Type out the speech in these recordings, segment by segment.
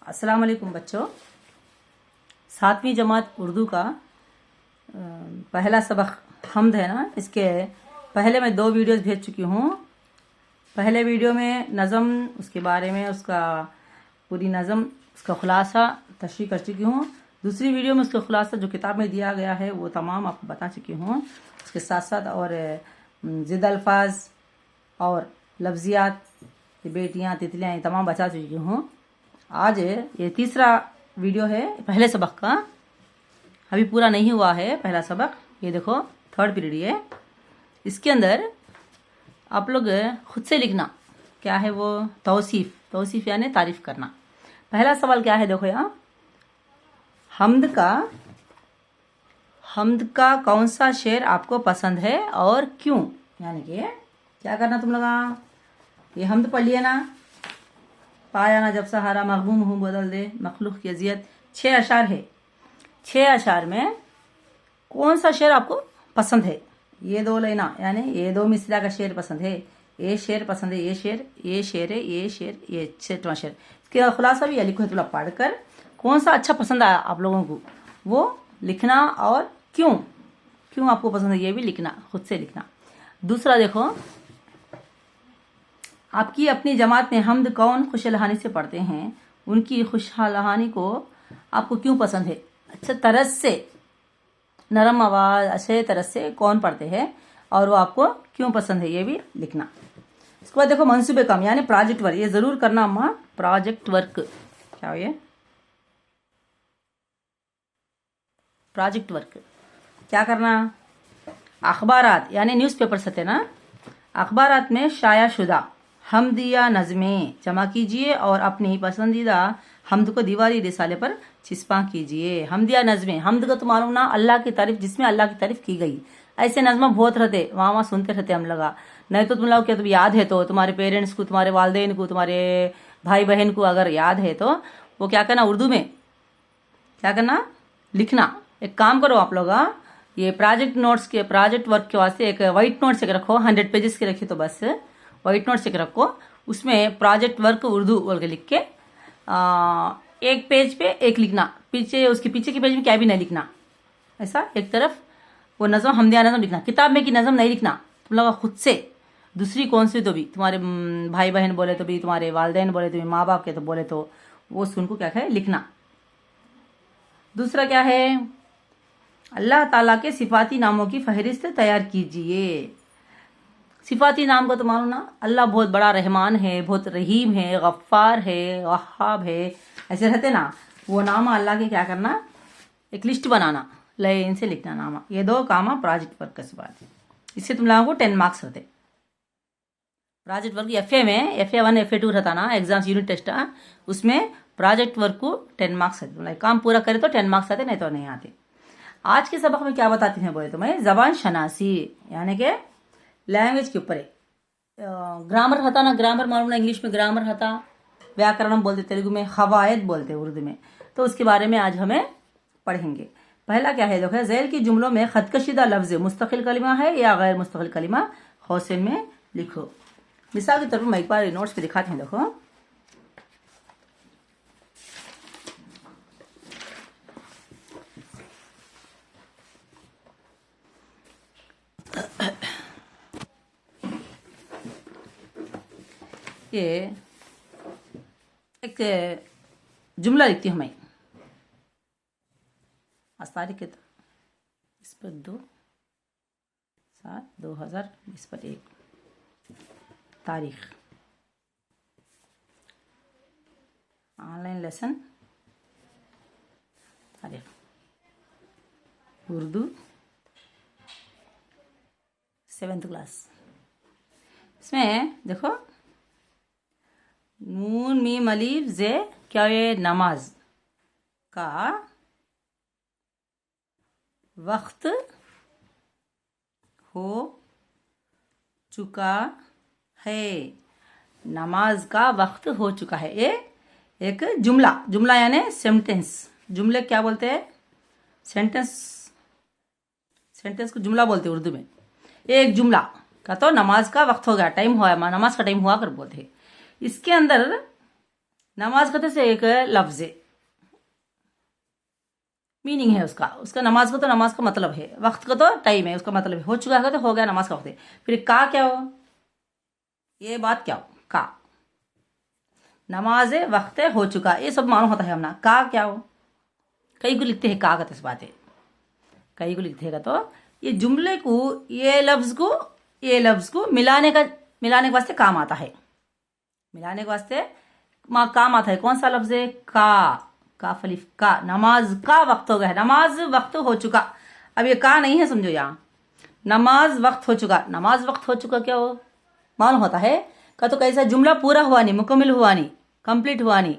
अस्सलाम वालेकुम बच्चों। 7वीं जमात उर्दू का पहला सबक हम्द है ना। इसके पहले मैं 2 वीडियोस भेज चुकी हूँ। पहले वीडियो में नज़म, उसके बारे में उसका पूरी नज़म, उसका खुलासा तशरीह कर चुकी हूँ। दूसरी वीडियो में उसका खुलासा जो किताब में दिया गया है वो तमाम आपको बता चुकी हूँ। उसके साथ साथ और ज़िद अल्फाज और लफ्ज़ियात, बेटियाँ तितलियाँ, ये तमाम बता चुकी हूँ। आज ये तीसरा वीडियो है पहले सबक का। अभी पूरा नहीं हुआ है पहला सबक। ये देखो 3rd पीरियड है। इसके अंदर आप लोग खुद से लिखना क्या है वो तौसीफ यानी तारीफ करना। पहला सवाल क्या है देखो यहाँ, हम्द का कौन सा शेर आपको पसंद है और क्यों। यानी कि क्या करना तुम लोग, ये हम्द पढ़ लिया ना, पाया ना जब सहारा मखबूम हूँ बदल दे मखलूक की अजियत। 6 अशार है। 6 अशार में कौन सा शेर आपको पसंद है। ये 2 लाइना यानी ये 2 मिसरा का शेर पसंद है, ये शेर पसंद है, ये शेर है, ये शेर, ये 6वां शेर। इसका खुलासा भी लिखो है, तुला पढ़कर कौन सा अच्छा पसंद आया आप लोगों को वो लिखना, और क्यों आपको पसंद है ये भी लिखना, खुद से लिखना। दूसरा देखो, आपकी अपनी जमात में हम्द कौन खुशहाली से पढ़ते हैं, उनकी खुशहाली को आपको क्यों पसंद है। अच्छा तरह से, नरम आवाज़ अच्छे तरह से कौन पढ़ते हैं और वो आपको क्यों पसंद है ये भी लिखना। इसके बाद देखो मंसूबे काम यानी प्रोजेक्ट वर्क, ये ज़रूर करना अम्मा। प्रोजेक्ट वर्क क्या हो, ये प्रोजेक्ट वर्क क्या करना। अखबारात यानी न्यूज़पेपर्स होते ना, अखबारात में शाया शुदा हम्दिया नज़में जमा कीजिए और अपनी पसंदीदा हम्द को दीवारी रिसाले पर चिस्पा कीजिए। हम्दिया नज़में, हम्द का तो मालूम ना, अल्लाह की तारीफ, जिसमें अल्लाह की तारीफ की गई। ऐसे नज़म बहुत रहते, वहाँ सुनते रहते हम लोग। नहीं तो तुम लोग क्या तुम याद है तो तुम्हारे पेरेंट्स को, तुम्हारे वालदेन को, तुम्हारे भाई बहन को अगर याद है तो वो क्या करना, उर्दू में क्या करना, लिखना। एक काम करो आप लोग, ये प्रोजेक्ट नोट्स के, प्रोजेक्ट वर्क के वास्ते एक वाइट नोट्स एक रखो, 100 पेजेस के रखिए तो बस वाइट नोट्स एक रखो। उसमें प्रोजेक्ट वर्क उर्दू बोल के लिख के एक पेज पे एक लिखना, पीछे उसके पीछे के पेज में क्या भी नहीं लिखना। ऐसा एक तरफ वो नज़म हम्दिया नज़म लिखना, किताब में की नज़म नहीं लिखना। तुम लोग खुद से दूसरी कौन सी तो भी, तुम्हारे भाई बहन बोले तो भी, तुम्हारे वालदेन बोले तो भी, माँ बाप के तो बोले तो वो सुन को क्या है लिखना। दूसरा क्या है, अल्लाह ताला के सिफाती नामों की फहरिस्त तैयार कीजिए। सिफाती नाम का तो मानो ना, अल्लाह बहुत बड़ा रहमान है, बहुत रहीम है, गफ्फार है, वहाब है, ऐसे रहते ना। वो नाम अल्लाह के क्या करना, एक लिस्ट बनाना, लाइन से लिखना नामा। ये 2 काम प्रोजेक्ट वर्क के बाद, इससे तुम लोगों को 10 मार्क्स रहते। प्रोजेक्ट वर्क FA में FA1 FA2 रहता ना, एग्जाम्स यूनिट टेस्ट, उसमें प्रोजेक्ट वर्क को 10 मार्क्स आते। काम पूरा करे तो 10 मार्क्स आते, नहीं तो नहीं आते। आज के सबक में क्या बताती हैं बोले तो मैं, जबान शनासी यानी कि लैंग्वेज के ऊपर ग्रामर रहता ना, ग्रामर मालूम ना, इंग्लिश में ग्रामर रहता, व्याकरण बोलते, तेलुगु में खवायद बोलते, उर्दू में। तो उसके बारे में आज हमें पढ़ेंगे। पहला क्या है देखो, ज़ैल के जुमलों में खतकशीदा लफ्ज मुस्तकिल कलिमा है या गैर मुस्तकिल कलिमा, कौसेन में लिखो। मिसाल के तौर पर मैं एक बार नोट्स पे दिखाते हैं, देखो ये एक जुमला लिखती हूँ मैं। आज तारीख है इस पर 2/7/2020 पर 1 तारीख, ऑनलाइन लेसन तारीख उर्दू 7th क्लास। इसमें देखो नून मीम अलीफ जे क्या, ये नमाज का वक्त हो चुका है, नमाज का वक्त हो चुका है। ये एक जुमला यानी सेंटेंस। जुमले क्या बोलते हैं, सेंटेंस को जुमला बोलते हैं उर्दू में। एक जुमला का तो नमाज का वक्त हो गया, टाइम हुआ, नमाज का टाइम हुआ कर बोलते हैं। इसके अंदर नमाज कहते से एक लफ्ज है, मीनिंग है उसका। उसका नमाज को तो नमाज का मतलब है, वक्त को तो टाइम है, उसका मतलब है। हो चुका है तो हो गया, नमाज का वक्त है। फिर का क्या हो, ये बात क्या हो, का नमाज वक्त हो चुका, ये सब मालूम होता है हमना। का क्या हो, कई को लिखते हैं का कहते बात है, कई को लिखते हैं तो ये जुमले को, ये लफ्ज को मिलाने के वास्ते काम आता है। मिलाने के वास्ते काम आता है। कौन सा लफ्ज है, का फलीफ का। नमाज का वक्त हो गया है, नमाज वक्त हो चुका। अब ये का नहीं है, समझो यहाँ नमाज वक्त हो चुका। नमाज वक्त हो चुका क्या हो मालूम होता है का, तो कैसा जुमला पूरा हुआ नहीं, मुकम्मल हुआ नहीं, कंप्लीट हुआ नहीं।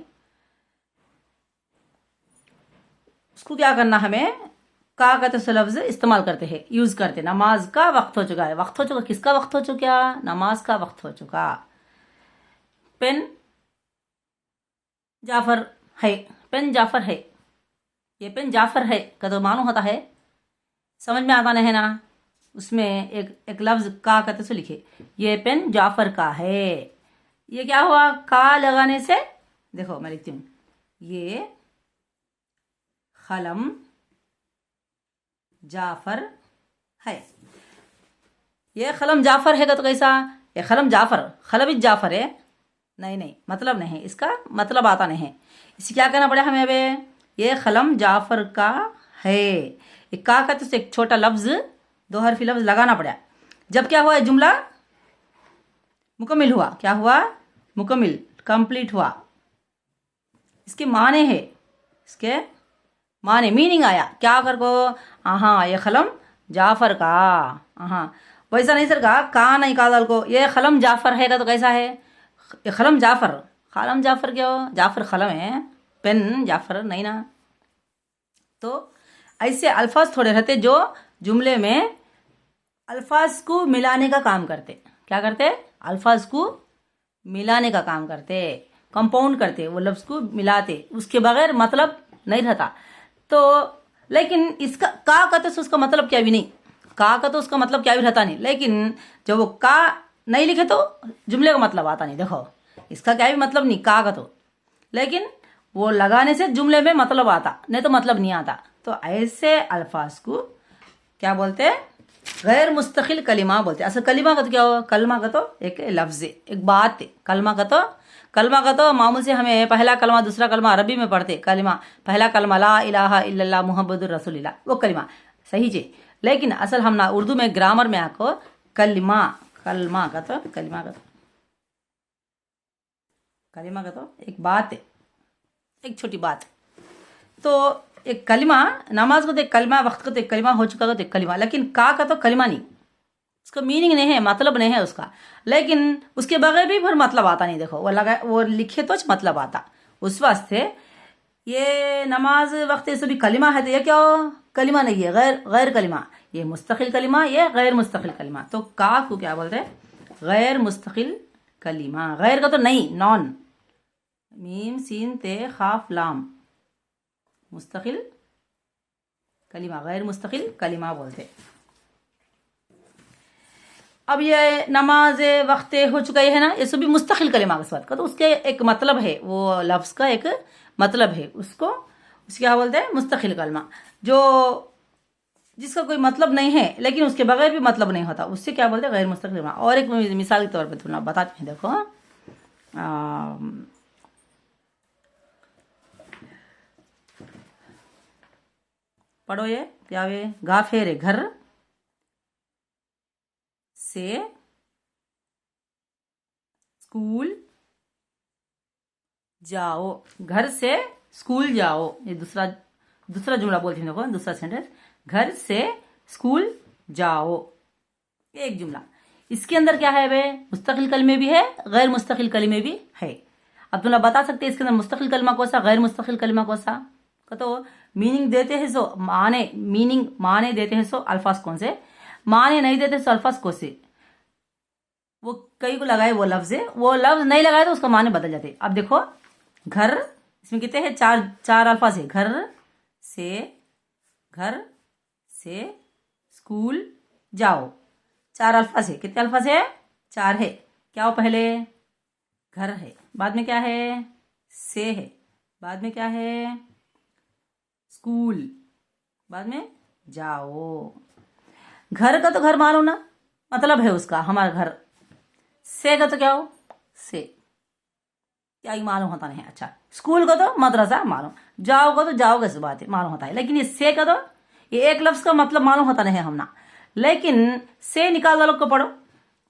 उसको क्या करना, हमें का कहते से लफ्ज इस्तेमाल करते हैं, यूज करते। नमाज का वक्त हो चुका है, वक्त हो चुका, किसका वक्त हो चुका, नमाज का वक्त हो चुका। पेन जाफर है, पेन जाफर है, ये पेन जाफर है का तो मालूम होता है, समझ में आता नहीं ना। उसमें एक लफ्ज का कहते से लिखे, ये पेन जाफर का है। ये क्या हुआ, का लगाने से, देखो मैं लिखती हूं, ये कलम जाफर है। ये कलम जाफर है का तो कैसा, ये कलम जाफर, कलम जाफर है, नहीं मतलब नहीं, इसका मतलब आता नहीं। इसे क्या करना पड़ेगा हमें, अब ये कलम जाफर का है, एक का तो एक छोटा लफ्ज, दो हरफी लफ्ज लगाना पड़ा। जब क्या हुआ, जुमला मुकम्मिल हुआ, क्या हुआ, मुकम्मिल, कंप्लीट हुआ। इसके माने है, इसके माने मीनिंग आया, क्या कर को, हाँ ये कलम जाफर का, हाँ वैसा नहीं सर का नहीं का को, ये कलम जाफर है का तो कैसा है, ये कलम जाफर, कलम जाफर क्या हो, जाफर कलम है, पेन जाफर नहीं ना। तो ऐसे अल्फाज थोड़े रहते जो जुमले में अल्फाज को मिलाने का काम करते। क्या करते, अल्फाज को मिलाने का काम करते, कंपाउंड करते, वो लफ्ज को मिलाते, उसके बगैर मतलब नहीं रहता। तो लेकिन इसका का कहते तो उसका मतलब क्या भी नहीं, का तो उसका मतलब क्या भी रहता नहीं। लेकिन जब वो का नहीं लिखे तो जुमले का मतलब आता नहीं। देखो इसका क्या भी मतलब नहीं का तो, लेकिन वो लगाने से जुमले में मतलब आता, नहीं तो मतलब नहीं आता। तो ऐसे अल्फाज को क्या बोलते, गैर मुस्तकिल कलिमा बोलते। असल कलिमा का तो क्या हो, कलमा का तो एक लफ्ज है, एक बात है। कलमा का तो मामूल से हमें पहला कलमा दूसरा कलमा अरबी में पढ़ते, कलिमा पहला कलमा ला इलाहा इल्लल्लाह मुहम्मदुर रसूलुल्लाह, वो कलिमा सही जी। लेकिन असल हम ना उर्दू में ग्रामर में आको कलिमा, कलिमा का तो एक बात है, एक छोटी बात। तो एक कलिमा, नमाज को तो एक कलिमा, वक्त को तो एक कलिमा, हो चुका तो एक कलिमा। लेकिन का तो कलिमा नहीं, उसका मीनिंग नहीं है, मतलब नहीं है उसका। लेकिन उसके बगैर भी फिर मतलब आता नहीं। देखो वो लिखे तो मतलब आता। उस वास्ते ये नमाज वक्त ये सभी कलिमा है, तो ये क्या हो, कलिमा नहीं है, गैर कलिमा। ये मुस्तकिल कलिमा, ये गैर मुस्तकिल कलिमा। तो का को क्या बोलते हैं, गैर मुस्तकिल कलिमा। गैर का तो नहीं, नॉन, मीम सीन ते खाफ लाम, मुस्तकिल कलिमा, गैर मुस्तकिल कलिमा बोलते। अब ये नमाज वक्त हो चुका है ना, ये सभी मुस्तकिल कलिमा के साथ का, तो उसके एक मतलब है, वो लफ्ज का एक मतलब है, उसको क्या बोलते हैं, मुस्तकिल कलिमा। जो जिसका कोई मतलब नहीं है लेकिन उसके बगैर भी मतलब नहीं होता, उससे क्या बोलते हैं, गैर मुस्तकिल कलिमा। और एक मिसाल के तौर पर थोड़ा बताते हैं, देखो पढ़ो ये क्या वे, गाफेर घर से स्कूल जाओ, घर से स्कूल जाओ। ये दूसरा जुमला बोलती हूँ, देखो दूसरा सेंटेंस, घर से स्कूल जाओ, एक जुमला। इसके अंदर क्या है वे, मुस्तकिल कलमे भी है, गैर मुस्तकिल कलमे भी है। अब तुम बता सकते हैं इसके अंदर मुस्तकिल कलमा कौन सा, गैर मुस्तकिल कलमा कौन सा। तो मीनिंग देते हैं सो माने देते हैं सो अल्फाज कौन से, माने नहीं देते सो अल्फाज कौन से। वो कई को लगाए वो लफ्ज है, वो लफ्ज नहीं लगाए तो उसका माने बदल जाते। अब देखो घर, इसमें कितने हैं, चार अल्फाज है। घर से स्कूल जाओ, चार अल्फाज है। कितने अल्फाज है, चार है। क्या हो, पहले घर है, बाद में क्या है, से है, बाद में क्या है, स्कूल, बाद में जाओ। घर का तो घर मालूम ना, मतलब है उसका हमारा घर। से का तो क्या हो, से क्या ही मालूम होता नहीं है। अच्छा, स्कूल का तो मदरसा मालूम, जाओ का तो जाओ कैसे बात है मालूम होता है, लेकिन ये से का तो ये एक लफ्ज का मतलब मालूम होता नहीं है हमना। लेकिन से निकाल वालों को पढ़ो,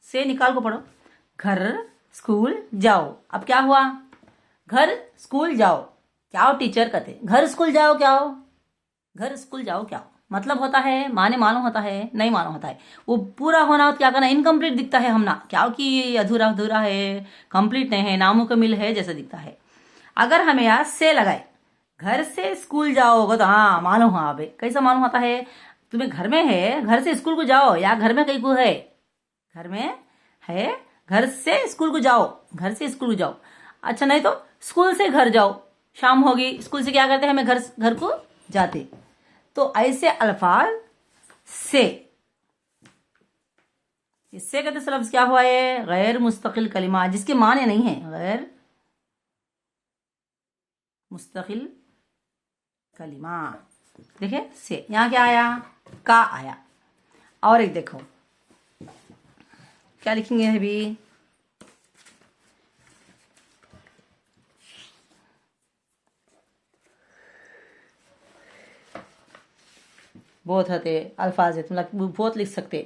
से निकाल को पढ़ो। घर स्कूल जाओ, अब क्या हुआ, घर स्कूल जाओ क्या हो टीचर कहते, घर स्कूल जाओ क्या हो, घर स्कूल जाओ क्या हो, मतलब होता है, माने मालूम होता है, नहीं मालूम होता है। वो पूरा होना हो तो क्या करना, इनकम्प्लीट दिखता है हमना, क्या कि अधूरा अधूरा है, कंप्लीट नहीं है, नामुकमिल है जैसा दिखता है। अगर हमें यहाँ से लगाए, घर से स्कूल जाओगे तो हाँ मालूम हो, अबे कैसा मालूम होता है, तुम्हें घर में है, घर से स्कूल को जाओ, या घर में कहीं को है, घर में है, घर से स्कूल को जाओ, घर से स्कूल को जाओ। अच्छा, नहीं तो स्कूल से घर जाओ, शाम होगी, स्कूल से क्या करते हैं, हमें घर घर को जाते। तो ऐसे अल्फाज से, इससे कहते हैं लफ्ज क्या हुआ है, गैर मुस्तकिल कलिमा, जिसके माने नहीं है, गैर मुस्तकिल कलिमा। देखिए से, यहां क्या आया, का आया। और एक देखो क्या लिखेंगे अभी, बहुत होते अल्फाज है, तुम लोग बहुत लिख सकते।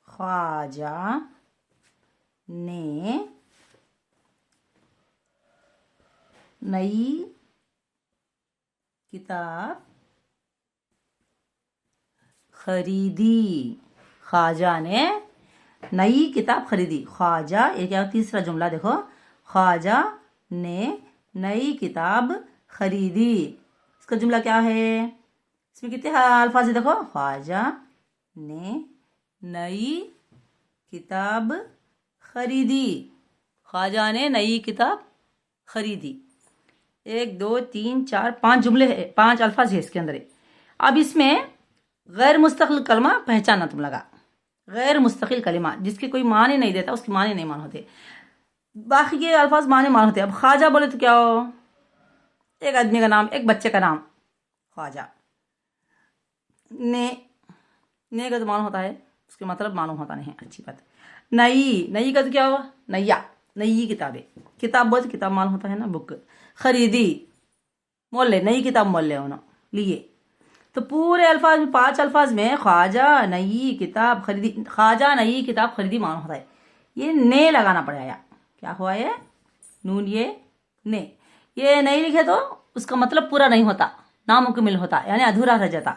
ख्वाजा ने नई किताब खरीदी, ख्वाजा ने नई किताब खरीदी। ख्वाजा, ये क्या तीसरा जुमला देखो, ख्वाजा ने नई किताब खरीदी, इसका जुमला क्या है, इसमें कितने अल्फाज है देखो, ख्वाजा ने नई किताब खरीदी, ख्वाजा ने नई किताब खरीदी। 1 2 3 4 5 जुमले है, 5 अल्फाज है इसके अंदर। अब इसमें गैर मुस्तकिल कलमा पहचाना तुम लगा, गैर मुस्तकिल कलिमा जिसके कोई माने नहीं देता, उसके माने नहीं मान होते, बाकी के अल्फाज माने मान होते। अब ख्वाजा बोले तो क्या हो, एक आदमी का नाम, एक बच्चे का नाम, ख्वाजा। ने का तो मालूम होता है, उसके मतलब मालूम होता नहीं है, अच्छी बात। नई, नई का तो क्या हुआ, नैया, नई किताबें, किताब बोलते किताब मालूम होता है ना, बुक। खरीदी, मोल ले, नई किताब मोल ले उन्होंने लिए। तो पूरे अल्फाज में, 5 अल्फाज में ख्वाजा नई किताब खरीदी, ख्वाजा नई किताब खरीदी मालूम होता है, ये ने लगाना पड़ेगा। क्या हुआ ये, नून ये ने, ये नहीं लिखे तो उसका मतलब पूरा नहीं होता, नामुकमिल होता, यानी अधूरा रह जाता,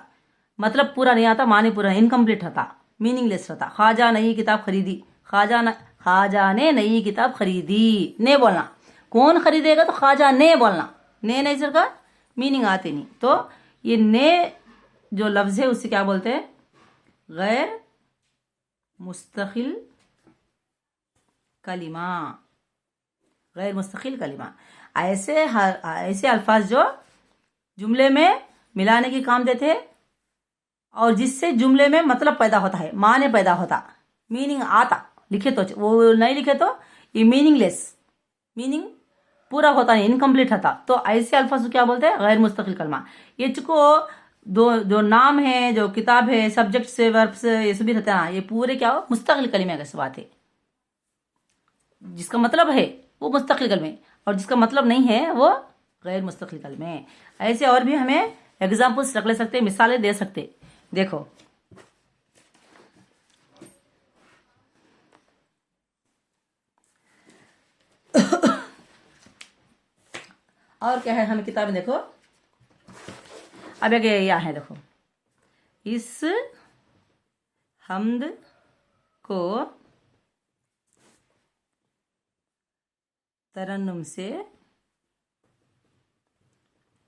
मतलब पूरा नहीं आता, माने पूरा इनकम्प्लीट होता, मीनिंगलेस होता। ख्वाजा नई किताब खरीदी, ख्वाजा ने नई किताब खरीदी, ने बोलना, कौन खरीदेगा तो ख्वाजा ने बोलना, ने नहीं सर का मीनिंग आते नहीं। तो ये ने जो लफ्ज है उससे क्या बोलते हैं, गैर मुस्तकिल कलिमा, गैर मुस्तकिल कलिमा। ऐसे अल्फाज जो जुमले में मिलाने के काम देते हैं, और जिससे जुमले में मतलब पैदा होता है, माने पैदा होता, मीनिंग आता, लिखे तो वो नहीं लिखे तो ये मीनिंगलेस, मीनिंग पूरा होता है, इनकम्प्लीट होता। तो ऐसे अल्फाज को क्या बोलते हैं, गैर मुस्तकिल कलमा। ये चुको जो नाम है, जो किताब है, सब्जेक्ट से वर्ब से ये सभी रहते हैं, ये पूरे क्या हो, मुस्तकिल कलिमे का बात है, जिसका मतलब है वो मुस्तकिल कलमे, और जिसका मतलब नहीं है वो गैर मुस्तकिल कलमे। ऐसे और भी हमें एग्जाम्पल्स रख ले सकते, मिसालें दे सकते। देखो और क्या है, हमें किताबें देखो, अब आगे यह है देखो, इस हम्द को तरन्नुम से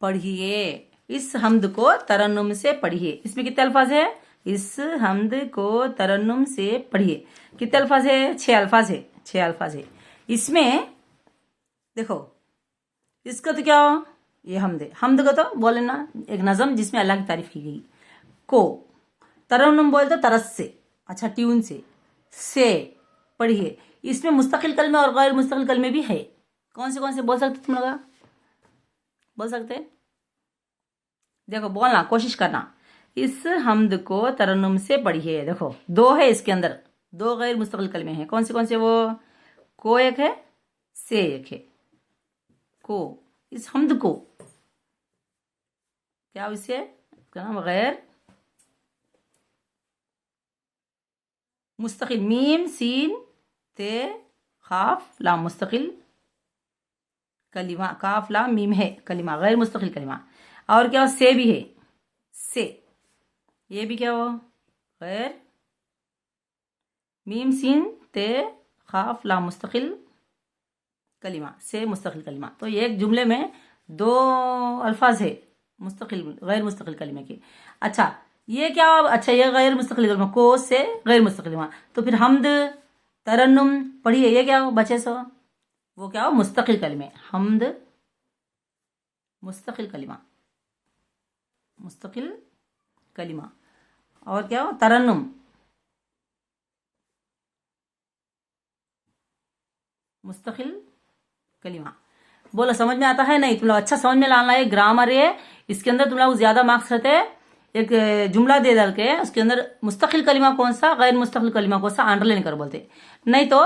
पढ़िए, इस हम्द को तरन्नुम से पढ़िए। इसमें कितने अल्फाज है, इस हम्द को तरन्नुम से पढ़िए, कितने अल्फाज है, 6 अल्फाज है, 6 अल्फाज है। इसमें देखो, इसका तो क्या हो, ये हम्द है, हम्द का तो बोले ना एक नज़म जिसमें अल्लाह की तारीफ की गई, को तरन्नुम बोलते तरस से, अच्छा ट्यून से पढ़िए। इसमें मुस्तकिल कलमे और गैर मुस्तकिल कलमे भी है। कौन से बोल सकते तुम लोग? बोल सकते? देखो बोलना, कोशिश करना। इस हम्द को तरन्नुम से पढ़िए। देखो दो है इसके अंदर, दो गैर मुस्तकिल कलमे हैं। कौन से वो? को एक है, से एक है। को, इस हम्द को क्या इसे इसका नाम गैर मुस्तकिल, मीम सीन ते खाफ लाम मुस्तकिल कलिमा, काफ लाम मीम है कलिमा, गैर मुस्तकिल कलिमा। और क्या हो? से भी है, से, ये भी क्या हो? गैर मीम सीन ते खाफ लाम मुस्तकिल कलिमा, से मुस्तकिल कलिमा। तो ये एक जुमले में दो अल्फाज है मुस्तकिल गैर मुस्तकिल कलिमे के। अच्छा ये क्या? अच्छा ये गैर मुस्तकिल कलिमा, को से गैर मुस्तकिल कलिमा। तो फिर हम्द तरन्नुम पढ़िए, ये क्या हो बचे सो? वो क्या हो? मुस्तकिल कलिमे। हम्द मुस्तकिल कलिमा, मुस्तकिल कलिमा। और क्या हो? तरन्नुम मुस्तकिल कलिमा। बोलो समझ में आता है नहीं? तुम लोग अच्छा समझ में लाना है। ग्रामर है, इसके अंदर तुम लोग ज्यादा मार्क्स रहते हैं। एक जुमला दे डाल के उसके अंदर मुस्तकिल कलिमा कौन सा, गैर मुस्तकिल कलिमा कौन सा, अंडरलाइन कर बोलते। नहीं तो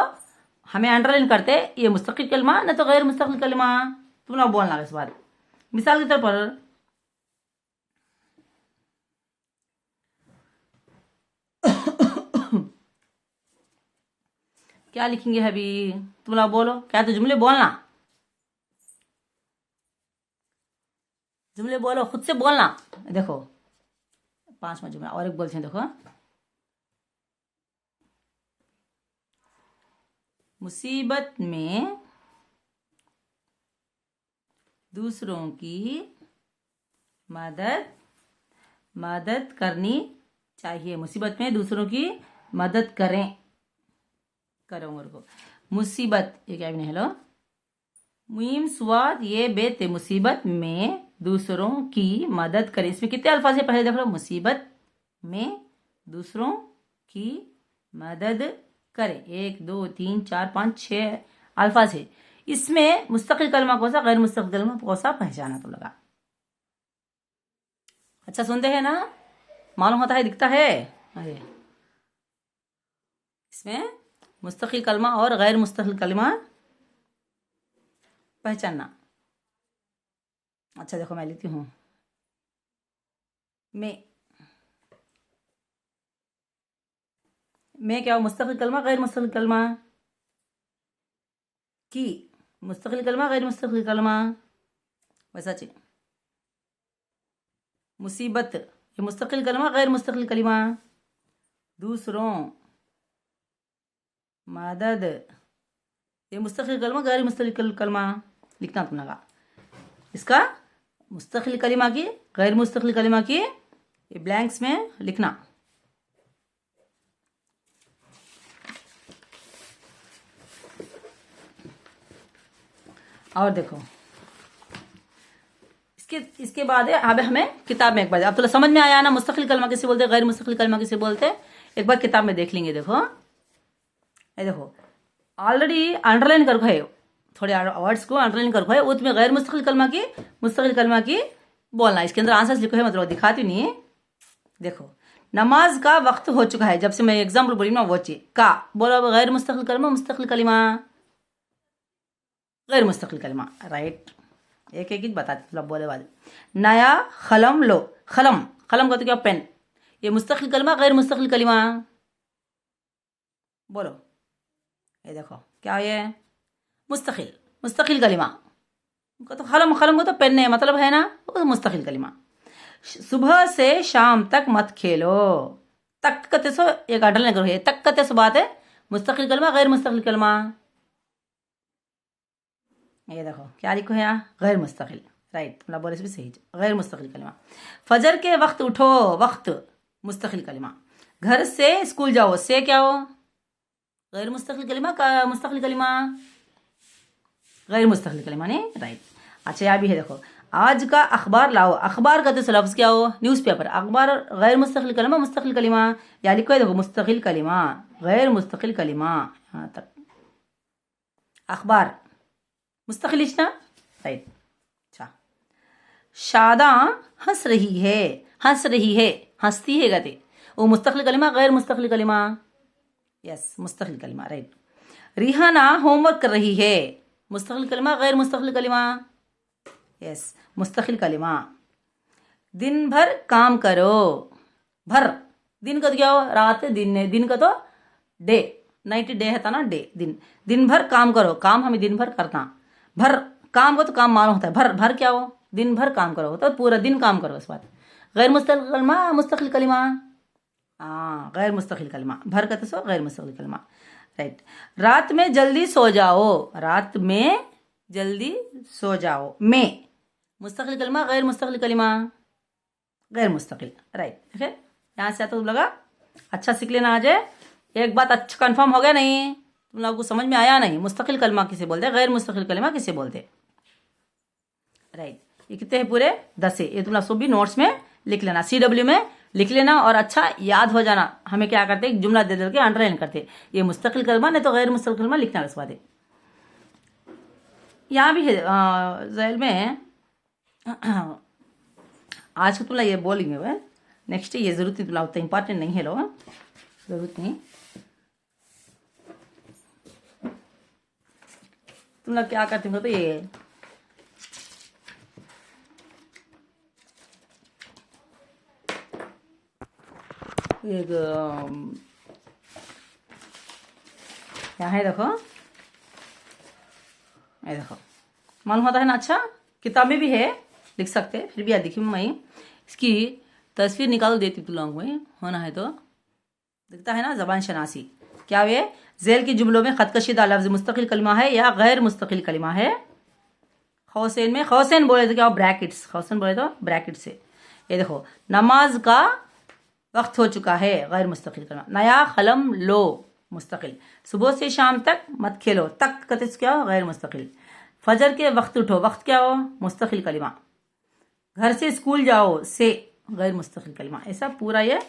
हमें अंडरलाइन करते ये मुस्तकिल कलिमा, नहीं तो गैर मुस्तकिल कलिमा। तुम लोग बोलना इस बात। मिसाल के तौर पर क्या लिखेंगे अभी? तुम लोग बोलो, क्या तो जुमले बोलना, जुमले बोलो, खुद से बोलना। देखो 5वां जुमला और एक बोलते हैं, देखो। मुसीबत में दूसरों की मदद करनी चाहिए। मुसीबत में दूसरों की मदद करें, करो को मुसीबत, ये क्या भी नहीं, हेलो मुहिम स्वाद ये बेते, मुसीबत में दूसरों की मदद करें। इसमें कितने अल्फाज है? पहले देख लो, मुसीबत में दूसरों की मदद करें। 1 2 3 4 5 6 अल्फाज है। इसमें मुस्तकिल कलमा कौन सा, गैर मुस्तकिल कलमा कौन सा, पहचाना तो लगा। अच्छा सुनते हैं ना, मालूम होता है, दिखता है। अरे इसमें मुस्तकिल कलमा और गैर मुस्तकिल कलमा पहचानना। अच्छा देखो मैं लिखती हूँ, मैं क्या हो? मुस्तकिल कलमा गैर मुस्तकिल कलमा की, मुस्तकिल कलमा गैर मुस्तकिल कलमा, वैसा चाहिए। मुसीबत ये मुस्तकिल कलमा गैर मुस्तकिल कलिमा। दूसरों मदद ये मुस्तकिल कलमा गैर मुस्तकिल कलमा। लिखना तुम लगा इसका, मुस्तकिल कलिमा की, गैर मुस्तकिल कलिमा की, ये ब्लैंक्स में लिखना। और देखो इसके बाद है, अब हमें किताब में एक बार, अब तो समझ में आया ना मुस्तकिल कलमा किसे बोलते, गैर मुस्तकिल कलमा किसे बोलते। एक बार किताब में देख लेंगे। देखो ये देखो ऑलरेडी अंडरलाइन कर है, थोड़े वर्ड्स को अंडरलाइन कर है, उसमें गैर मुस्तकिल कलमा की, मुस्तकिल कलमा की बोलना। इसके अंदर आंसर्स लिखो है, मतलब दिखाती नहीं है। देखो नमाज का वक्त हो चुका है, जब से मैं एग्जाम्पल बोली ना वो चीज का बोलो, गैर मुस्तकिल कलमा, मुस्तकिल कलिमा, गैर मुस्तकिल कलिमा, राइट। एक एक बताते मतलब बोले वाले। नया खलम लो, खलम, खलम का तो क्या पेन, ये मुस्तकिल कलिमा गैर मुस्तकिल कलिमा, बोलो। ये देखो क्या ये मुस्तकिल, मुस्तकिल कलिमा तो खलम, खलम को तो पेन है मतलब है ना, वो मुस्तकिल कलिमा। सुबह से शाम तक मत खेलो, तक कते सो एक अंडरलाइन करो, ये तक कते सो बात है, मुस्तकिल कलिमा गैर मुस्तकिल कलिमा। ये देखो क्या लिखो है यहाँ, गैर मुस्तकिल, राइट, मतलब बोले भी सही, गैर मुस्तकिल कलिमा। फजर के वक्त उठो, वक्त मुस्तकिल कलिमा। घर से स्कूल जाओ, से क्या हो, गैर मुस्तकिल कलिमा का मुस्तकिल कलिमा, गैर मुस्तकिल कलिमा नहीं, राइट। अच्छा यहाँ भी है देखो, आज का अखबार लाओ। अखबार का तो लफ्ज़ क्या हो, न्यूज़पेपर। अखबार गैर मुस्तकिल कलिमा, मुस्तकिल कलिमा, या लिखो है देखो मुस्तकिल कलिमा, गैर मुस्तकिल कलिमा, यहाँ तक। अखबार मुस्तकिल लिखना, राइट। अच्छा, शादा हंस रही है, हंस रही है, हंसती है गते, वो मुस्तकिल कलिमा गैर मुस्तकिल कलिमा, यस मुस्तकिल कलिमा, राइट। रिहाना होमवर्क कर रही है, मुस्तकिल कलिमा गैर मुस्तकिल कलिमा, यस मुस्तकिल कलिमा। दिन भर काम करो, भर दिन का तो क्या हो, रात, दिन है, दिन का तो डे, नाइट डे है था ना, डे दिन। दिन भर काम करो, काम हमें दिन भर करना, भर काम को तो काम मालूम होता है, भर भर क्या हो, दिन भर काम करो तो पूरा दिन काम करो, इस बात। गैर मुस्तकिल कलिमा, मुस्तकिल कलिमा, हाँ गैर मुस्तकिल कलिमा, भर का तो सो गैर मुस्तकिल कलिमा, राइट। रात में जल्दी सो जाओ, रात में जल्दी सो जाओ, में मुस्तकिल कलिमा गैर मुस्तकिल कलिमा, गैर मुस्तकिल, राइट। ठीक है, यहाँ से आता तुम लगा अच्छा सीख लेना आज है। एक बात अच्छा कंफर्म हो गया नहीं, तुम लोगों को समझ में आया नहीं, मुस्तकिल कलिमा किसे बोलते, गैर मुस्तकिल कलिमा किसे बोलते, राइट। ये कितने हैं पूरे 10 है, ये तुम लोग सब भी नोट्स में लिख लेना, CW में लिख लेना और अच्छा याद हो जाना। हमें क्या करते हैं, जुमला दे दे के अंडरलाइन करते, ये मुस्तकिल कलिमा नहीं तो गैर मुस्तकिल कलिमा लिखना इस बात है। यहाँ भी है ज़ैल में आज को तुम ये बोलेंगे वह नेक्स्ट, ये जरूरत नहीं, तुम उतना इंपॉर्टेंट नहीं है लो, जरूरत नहीं। तुम लोग क्या करते हो तो ये एक यहाँ है देखो, ये देखो मालूम होता है ना, अच्छा किताब में भी है, लिख सकते हैं, फिर भी याद देखिए मैं इसकी तस्वीर निकाल देती तुम लोगों में, होना है तो दिखता है ना, ज़बान शनासी क्या वे झेल के जुमलों में खतकशीदा लफ्ज़ मुस्तकिल कलिमा है या गैर मुस्तकिल कलिमा है। खौसेन में, खौसेन बोले तो क्या हो, ब्रैकेट्स, खौसेन बोले तो ब्रैकेट से। ये देखो नमाज का वक्त हो चुका है, गैर मुस्तकिल कलिमा। नया कलम लो, मुस्तकिल। सुबह से शाम तक मत खेलो, तक कहते क्या हो, गैर मुस्तकिल। फजर के वक्त उठो, वक्त क्या हो, मुस्तकिल कलिमा। घर से स्कूल जाओ, से गैर मुस्तकिल कलिमा। ऐसा पूरा ये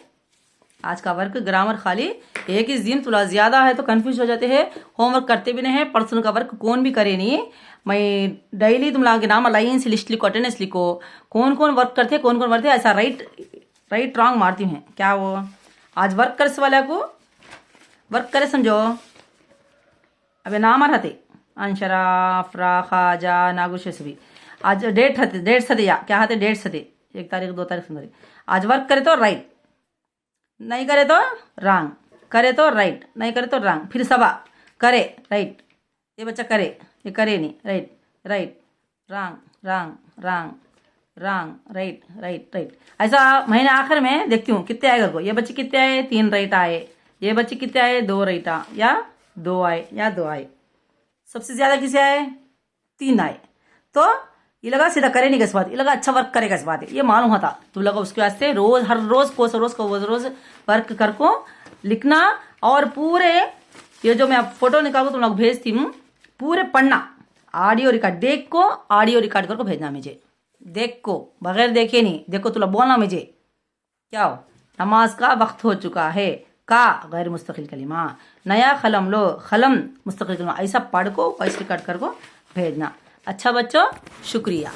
आज का वर्क ग्रामर खाली एक ही दिन थोड़ा ज्यादा है तो कंफ्यूज हो जाते हैं, होमवर्क करते भी नहीं है। पर्सनल का वर्क कौन भी करे नहीं, मैं डेली तुम लोगों के नाम लाइन से लिस्ट लिखो, अटेंडेंस लिखो, कौन कौन वर्क करते कौन कौन करते, ऐसा राइट रॉन्ग मारती हूँ क्या। वो आज वर्क कर वाले को वर्क करे समझो, अबे नाम आ रहते अनशरा फ्रा खाजा नागुश भी। आज डेट हते, डेट सदे या क्या हते, डेट सदे 1 तारीख 2 तारीख सुंदरी। आज वर्क करे तो राइट, नहीं करे तो रॉन्ग, करे तो राइट, नहीं करे तो रॉन्ग। फिर सबा करे राइट, ये बच्चा करे, ये करे नहीं, right right, wrong wrong wrong wrong, right right right. ऐसा महीने आखिर में देखती हूँ कितने आए घर को, ये बच्चे कितने आए, 3 राइट आए, ये बच्चे कितने आए, 2 राइट या 2 आए या 2 आए। सबसे ज्यादा किसे आए, 3 आए। तो ये लगा सीधा करे नहीं, किस बात, ये लगा अच्छा वर्क करेगा इस बात है, ये मालूम होता तो लगा उसके वास्ते रोज हर रोज को रोज वर्क कर को लिखना। और पूरे ये जो मैं फोटो निकाल तुम लोग भेजती हूँ, पूरे पढ़ना, ऑडियो रिकॉर्ड देख को, ऑडियो रिकॉर्ड करके भेजना मुझे, देख को बगैर देखे नहीं, देखो तुम लोग बोलना मुझे क्या हो। नमाज का वक्त हो चुका है, का गैर मुस्तकिल कलिमा। नया कलम लो, कलम मुस्तकिल कलिमा। ऐसा पढ़ को वॉइस रिकॉर्ड कर को भेजना। अच्छा बच्चों, शुक्रिया।